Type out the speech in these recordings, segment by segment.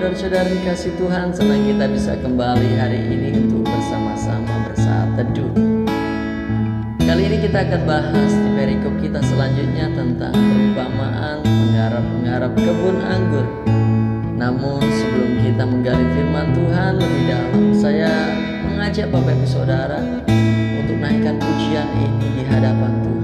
saudara-saudara dikasih Tuhan, senang kita bisa kembali hari ini untuk bersama-sama bersaat teduh. Kali ini kita akan bahas di perikop kita selanjutnya tentang perumpamaan penggarap-penggarap kebun anggur. Namun sebelum kita menggali firman Tuhan lebih dalam, saya mengajak Bapak Ibu Saudara untuk naikkan pujian ini di hadapan Tuhan.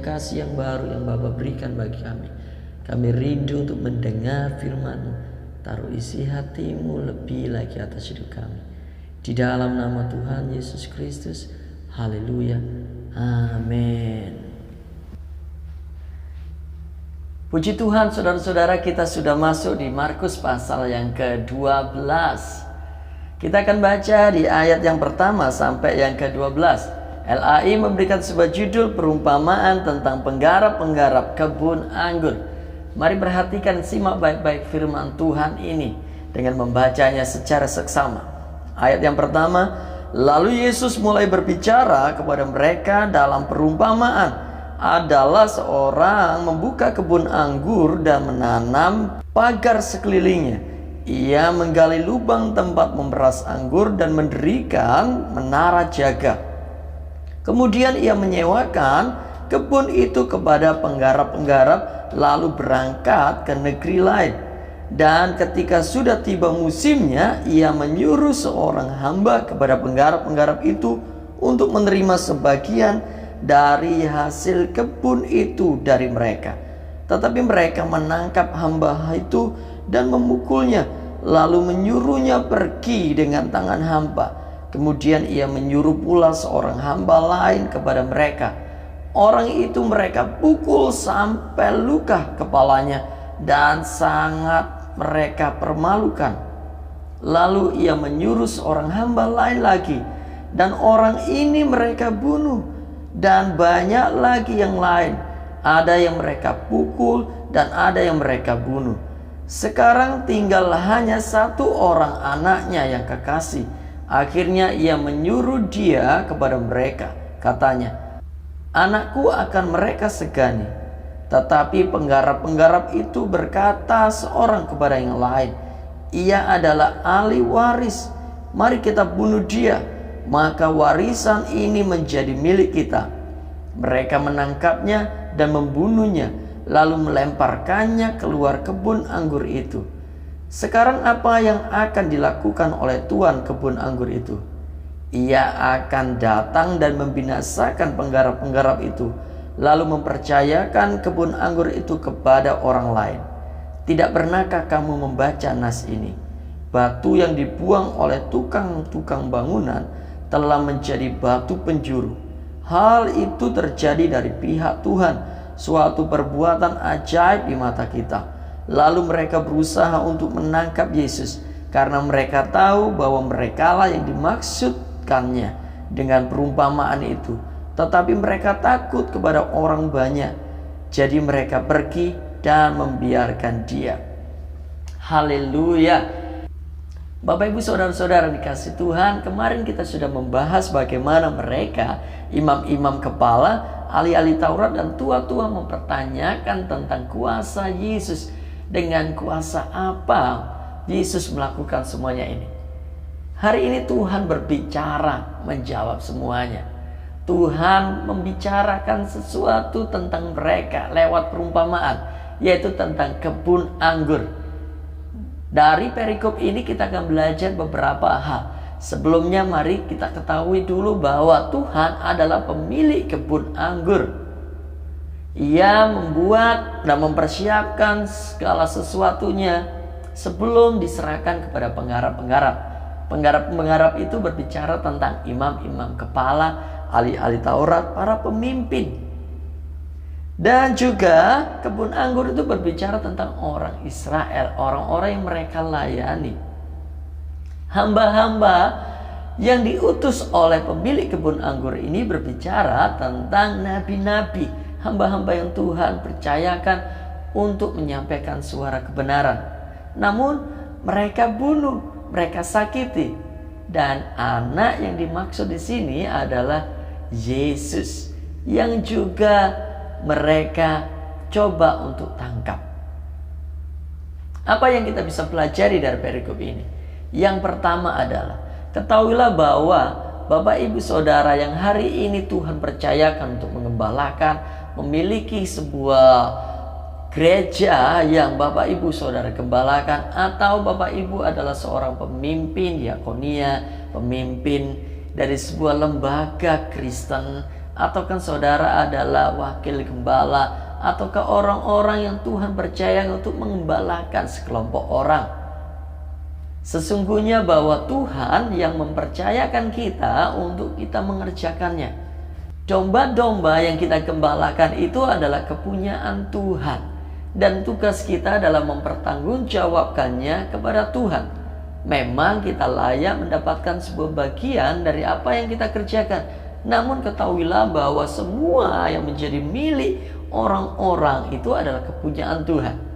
Kasih yang baru yang Bapa berikan bagi kami. Kami rindu untuk mendengar firman-Mu. Taruh isi hati-Mu lebih lagi atas hidup kami. Di dalam nama Tuhan Yesus Kristus. Haleluya. Amin. Puji Tuhan, saudara-saudara, kita sudah masuk di Markus pasal yang ke-12. Kita akan baca di ayat yang pertama sampai yang ke-12. LAI memberikan sebuah judul perumpamaan tentang penggarap-penggarap kebun anggur. Mari perhatikan, simak baik-baik firman Tuhan ini dengan membacanya secara seksama. Ayat yang pertama, lalu Yesus mulai berbicara kepada mereka dalam perumpamaan. Adalah seorang membuka kebun anggur dan menanam pagar sekelilingnya. Ia menggali lubang tempat memeras anggur dan mendirikan menara jaga. Kemudian ia menyewakan kebun itu kepada penggarap-penggarap, lalu berangkat ke negeri lain. Dan ketika sudah tiba musimnya, ia menyuruh seorang hamba kepada penggarap-penggarap itu untuk menerima sebagian dari hasil kebun itu dari mereka. Tetapi mereka menangkap hamba itu dan memukulnya, lalu menyuruhnya pergi dengan tangan hampa. Kemudian ia menyuruh pula seorang hamba lain kepada mereka. Orang itu mereka pukul sampai luka kepalanya dan sangat mereka permalukan. Lalu ia menyuruh seorang hamba lain lagi, dan orang ini mereka bunuh. Dan banyak lagi yang lain, ada yang mereka pukul dan ada yang mereka bunuh. Sekarang tinggal hanya satu orang anaknya yang kekasih. Akhirnya ia menyuruh dia kepada mereka. Katanya, anakku akan mereka segani. Tetapi penggarap-penggarap itu berkata seorang kepada yang lain, ia adalah ahli waris, mari kita bunuh dia, maka warisan ini menjadi milik kita. Mereka menangkapnya dan membunuhnya, lalu melemparkannya keluar kebun anggur itu. Sekarang apa yang akan dilakukan oleh tuan kebun anggur itu? Ia akan datang dan membinasakan penggarap-penggarap itu, lalu mempercayakan kebun anggur itu kepada orang lain. Tidak pernahkah kamu membaca nas ini? Batu yang dibuang oleh tukang-tukang bangunan telah menjadi batu penjuru. Hal itu terjadi dari pihak Tuhan, suatu perbuatan ajaib di mata kita. Lalu mereka berusaha untuk menangkap Yesus, karena mereka tahu bahwa merekalah yang dimaksudkannya dengan perumpamaan itu. Tetapi mereka takut kepada orang banyak, jadi mereka pergi dan membiarkan dia. Haleluya. Bapak ibu saudara-saudara dikasih Tuhan, kemarin kita sudah membahas bagaimana mereka, imam-imam kepala, ahli-ahli Taurat dan tua-tua mempertanyakan tentang kuasa Yesus. Dengan kuasa apa Yesus melakukan semuanya ini? Hari ini Tuhan berbicara menjawab semuanya. Tuhan membicarakan sesuatu tentang mereka lewat perumpamaan, yaitu tentang kebun anggur. Dari perikop ini kita akan belajar beberapa hal. Sebelumnya mari kita ketahui dulu bahwa Tuhan adalah pemilik kebun anggur. Ia membuat dan mempersiapkan segala sesuatunya sebelum diserahkan kepada penggarap-penggarap. Penggarap-penggarap itu berbicara tentang imam-imam kepala, ahli-ahli Taurat, para pemimpin. Dan juga kebun anggur itu berbicara tentang orang Israel, orang-orang yang mereka layani. Hamba-hamba yang diutus oleh pemilik kebun anggur ini berbicara tentang nabi-nabi, hamba-hamba yang Tuhan percayakan untuk menyampaikan suara kebenaran. Namun mereka bunuh, mereka sakiti. Dan anak yang dimaksud di sini adalah Yesus, yang juga mereka coba untuk tangkap. Apa yang kita bisa pelajari dari perikop ini? Yang pertama adalah, ketahuilah bahwa Bapak ibu saudara yang hari ini Tuhan percayakan untuk mengembalakan, memiliki sebuah gereja yang Bapak ibu saudara gembalakan, atau Bapak ibu adalah seorang pemimpin diakonia, pemimpin dari sebuah lembaga Kristen, atau kan saudara adalah wakil gembala, ataukah orang-orang yang Tuhan percaya untuk mengembalakan sekelompok orang. Sesungguhnya bahwa Tuhan yang mempercayakan kita untuk kita mengerjakannya. Domba-domba yang kita gembalakan itu adalah kepunyaan Tuhan, dan tugas kita adalah mempertanggungjawabkannya kepada Tuhan. Memang kita layak mendapatkan sebuah bagian dari apa yang kita kerjakan. Namun ketahuilah bahwa semua yang menjadi milik orang-orang itu adalah kepunyaan Tuhan.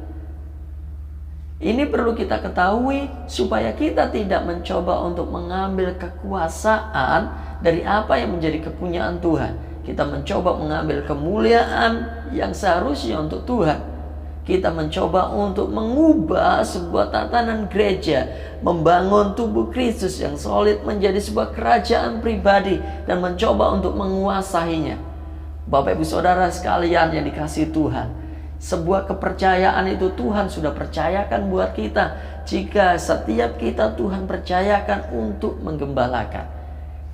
Ini perlu kita ketahui supaya kita tidak mencoba untuk mengambil kekuasaan dari apa yang menjadi kepunyaan Tuhan. Kita mencoba mengambil kemuliaan yang seharusnya untuk Tuhan. Kita mencoba untuk mengubah sebuah tatanan gereja, membangun tubuh Kristus yang solid menjadi sebuah kerajaan pribadi, dan mencoba untuk menguasainya. Bapak Ibu Saudara sekalian yang dikasihi Tuhan, sebuah kepercayaan itu Tuhan sudah percayakan buat kita. Jika setiap kita Tuhan percayakan untuk menggembalakan.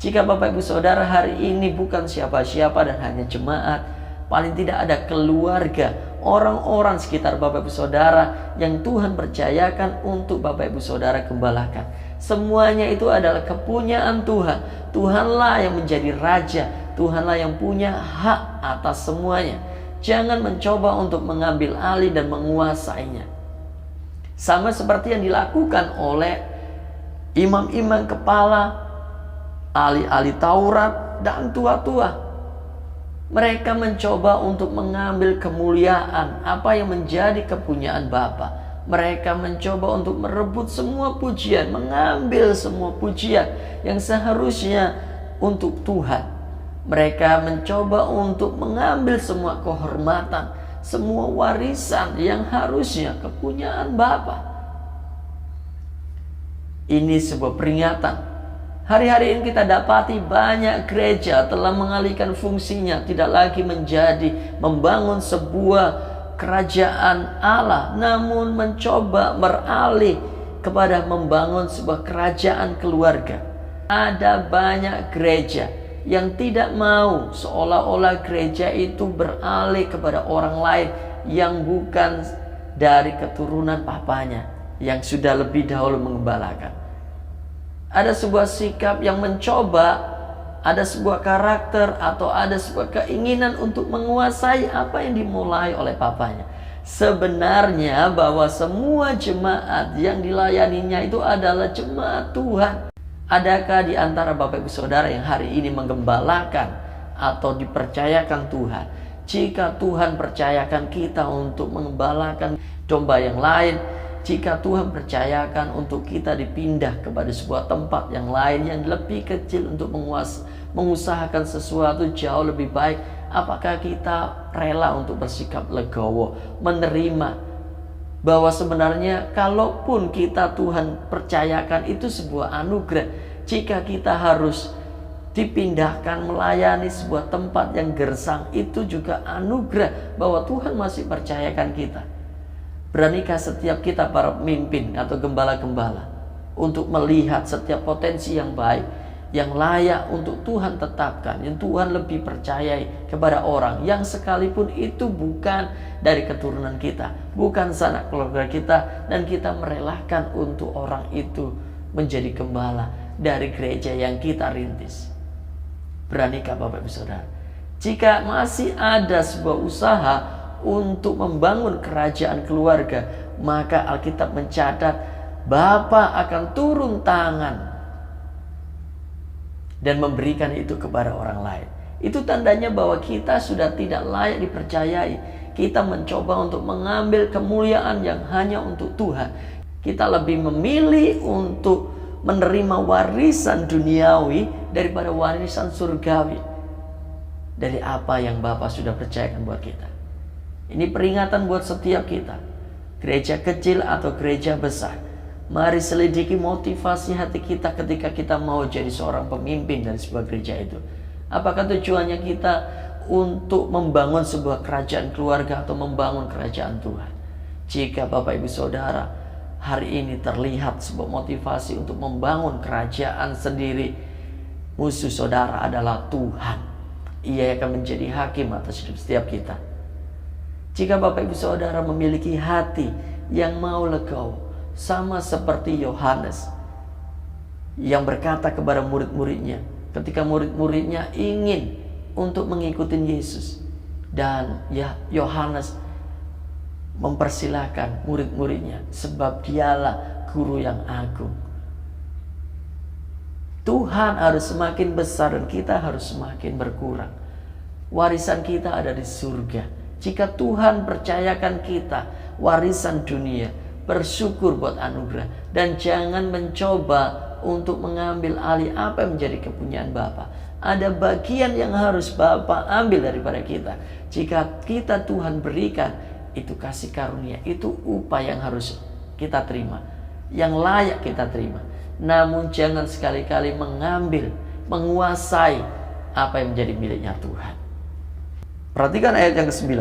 Jika Bapak Ibu Saudara hari ini bukan siapa-siapa dan hanya jemaat, paling tidak ada keluarga, orang-orang sekitar Bapak Ibu Saudara yang Tuhan percayakan untuk Bapak Ibu Saudara gembalakan. Semuanya itu adalah kepunyaan Tuhan. Tuhanlah yang menjadi raja, Tuhanlah yang punya hak atas semuanya. Jangan mencoba untuk mengambil alih dan menguasainya. Sama seperti yang dilakukan oleh imam-imam kepala, ahli-ahli Taurat, dan tua-tua. Mereka mencoba untuk mengambil kemuliaan apa yang menjadi kepunyaan Bapa. Mereka mencoba untuk merebut semua pujian, mengambil semua pujian yang seharusnya untuk Tuhan. Mereka mencoba untuk mengambil semua kehormatan, semua warisan yang harusnya kepunyaan Bapa. Ini sebuah peringatan. Hari-hari ini kita dapati banyak gereja telah mengalihkan fungsinya, tidak lagi menjadi membangun sebuah kerajaan Allah, namun mencoba beralih kepada membangun sebuah kerajaan keluarga. Ada banyak gereja yang tidak mau, seolah-olah gereja itu beralih kepada orang lain yang bukan dari keturunan papanya yang sudah lebih dahulu mengembalakan. Ada sebuah sikap yang mencoba, ada sebuah karakter atau ada sebuah keinginan untuk menguasai apa yang dimulai oleh papanya. Sebenarnya bahwa semua jemaat yang dilayaninya itu adalah jemaat Tuhan. Adakah di antara Bapak Ibu Saudara yang hari ini menggembalakan atau dipercayakan Tuhan? Jika Tuhan percayakan kita untuk mengembalakan domba yang lain, jika Tuhan percayakan untuk kita dipindah kepada sebuah tempat yang lain yang lebih kecil untuk mengusahakan sesuatu jauh lebih baik, apakah kita rela untuk bersikap legowo, menerima bahwa sebenarnya kalaupun kita Tuhan percayakan itu sebuah anugerah, jika kita harus dipindahkan melayani sebuah tempat yang gersang, itu juga anugerah bahwa Tuhan masih percayakan kita. Beranikah setiap kita para pemimpin atau gembala-gembala untuk melihat setiap potensi yang baik, yang layak untuk Tuhan tetapkan, yang Tuhan lebih percayai kepada orang yang sekalipun itu bukan dari keturunan kita, bukan sanak keluarga kita, dan kita merelakan untuk orang itu menjadi gembala dari gereja yang kita rintis. Beranikah Bapak Ibu Saudara? Jika masih ada sebuah usaha untuk membangun kerajaan keluarga, maka Alkitab mencatat Bapa akan turun tangan dan memberikan itu kepada orang lain. Itu tandanya bahwa kita sudah tidak layak dipercayai. Kita mencoba untuk mengambil kemuliaan yang hanya untuk Tuhan. Kita lebih memilih untuk menerima warisan duniawi daripada warisan surgawi dari apa yang Bapa sudah percayakan buat kita. Ini peringatan buat setiap kita, gereja kecil atau gereja besar. Mari selidiki motivasi hati kita ketika kita mau jadi seorang pemimpin dari sebuah gereja itu. Apakah tujuannya kita untuk membangun sebuah kerajaan keluarga atau membangun kerajaan Tuhan? Jika Bapak Ibu Saudara hari ini terlihat sebuah motivasi untuk membangun kerajaan sendiri, musuh saudara adalah Tuhan. Ia akan menjadi hakim atas hidup setiap kita. Jika Bapak Ibu Saudara memiliki hati yang mau legowo, sama seperti Yohanes yang berkata kepada murid-muridnya ketika murid-muridnya ingin untuk mengikuti Yesus, dan Yohanes mempersilahkan murid-muridnya sebab dialah guru yang agung. Tuhan harus semakin besar dan kita harus semakin berkurang. Warisan kita ada di surga. Jika Tuhan percayakan kita warisan dunia, bersyukur buat anugerah, dan jangan mencoba untuk mengambil alih apa yang menjadi kepunyaan Bapa. Ada bagian yang harus Bapa ambil daripada kita. Jika kita Tuhan berikan, itu kasih karunia, itu upah yang harus kita terima, yang layak kita terima. Namun jangan sekali-kali mengambil, menguasai apa yang menjadi miliknya Tuhan. Perhatikan ayat yang ke-9.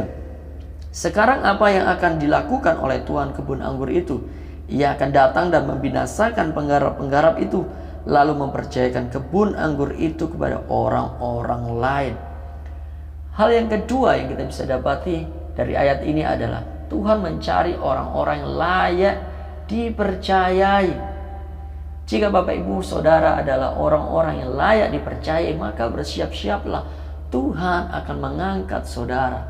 Sekarang apa yang akan dilakukan oleh tuan kebun anggur itu? Ia akan datang dan membinasakan penggarap-penggarap itu, lalu mempercayakan kebun anggur itu kepada orang-orang lain. Hal yang kedua yang kita bisa dapati dari ayat ini adalah Tuhan mencari orang-orang yang layak dipercayai. Jika Bapak Ibu Saudara adalah orang-orang yang layak dipercayai, maka bersiap-siaplah, Tuhan akan mengangkat saudara.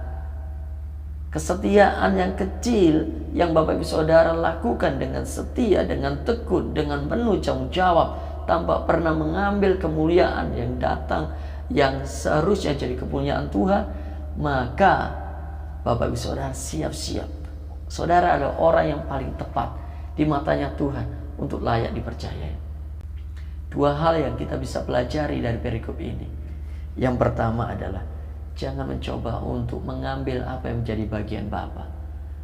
Kesetiaan yang kecil yang Bapak Ibu Saudara lakukan dengan setia, dengan tekun, dengan penuh tanggung jawab, tanpa pernah mengambil kemuliaan yang datang, yang seharusnya jadi kepunyaan Tuhan, maka Bapak Ibu Saudara siap-siap. Saudara adalah orang yang paling tepat di matanya Tuhan untuk layak dipercayai. Dua hal yang kita bisa pelajari dari perikop ini. Yang pertama adalah jangan mencoba untuk mengambil apa yang menjadi bagian Bapa.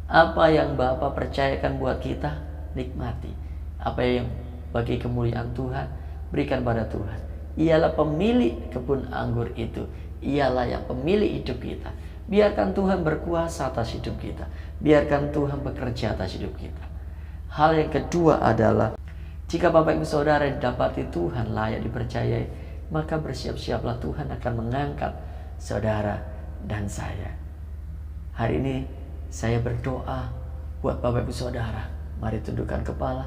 Apa yang Bapa percayakan buat kita, nikmati. Apa yang bagi kemuliaan Tuhan, berikan pada Tuhan. Ialah pemilik kebun anggur itu. Ialah yang pemilik hidup kita. Biarkan Tuhan berkuasa atas hidup kita. Biarkan Tuhan bekerja atas hidup kita. Hal yang kedua adalah jika Bapak Ibu Saudara didapati Tuhan layak dipercayai, maka bersiap-siaplah, Tuhan akan mengangkat saudara dan saya. Hari ini saya berdoa buat Bapak Ibu Saudara. Mari tundukkan kepala.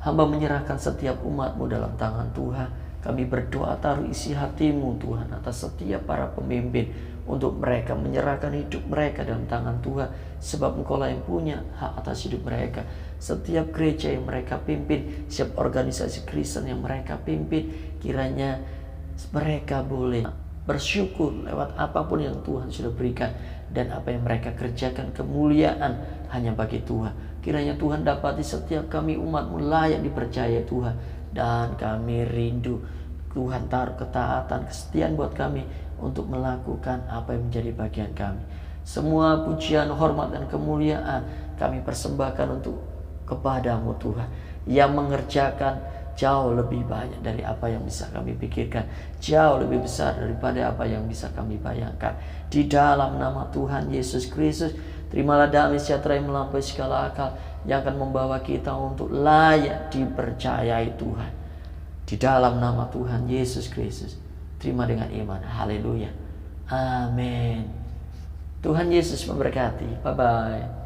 Hamba menyerahkan setiap umat-Mu dalam tangan Tuhan. Kami berdoa, taruh isi hati-Mu Tuhan atas setiap para pemimpin, untuk mereka menyerahkan hidup mereka dalam tangan Tuhan, sebab Engkaulah yang punya hak atas hidup mereka. Setiap gereja yang mereka pimpin, setiap organisasi Kristen yang mereka pimpin, kiranya mereka boleh bersyukur lewat apapun yang Tuhan sudah berikan, dan apa yang mereka kerjakan kemuliaan hanya bagi Tuhan. Kiranya Tuhan dapati setiap kami umat-Mu layak dipercaya Tuhan, dan kami rindu Tuhan taruh ketaatan, kesetiaan buat kami untuk melakukan apa yang menjadi bagian kami. Semua pujian, hormat, dan kemuliaan kami persembahkan untuk kepada-Mu Tuhan, yang mengerjakan jauh lebih banyak dari apa yang bisa kami pikirkan, jauh lebih besar daripada apa yang bisa kami bayangkan. Di dalam nama Tuhan Yesus Kristus, terimalah damai sejahtera yang melampaui segala akal, yang akan membawa kita untuk layak dipercayai Tuhan. Di dalam nama Tuhan Yesus Kristus, terima dengan iman. Haleluya. Amin. Tuhan Yesus memberkati. Bye-bye.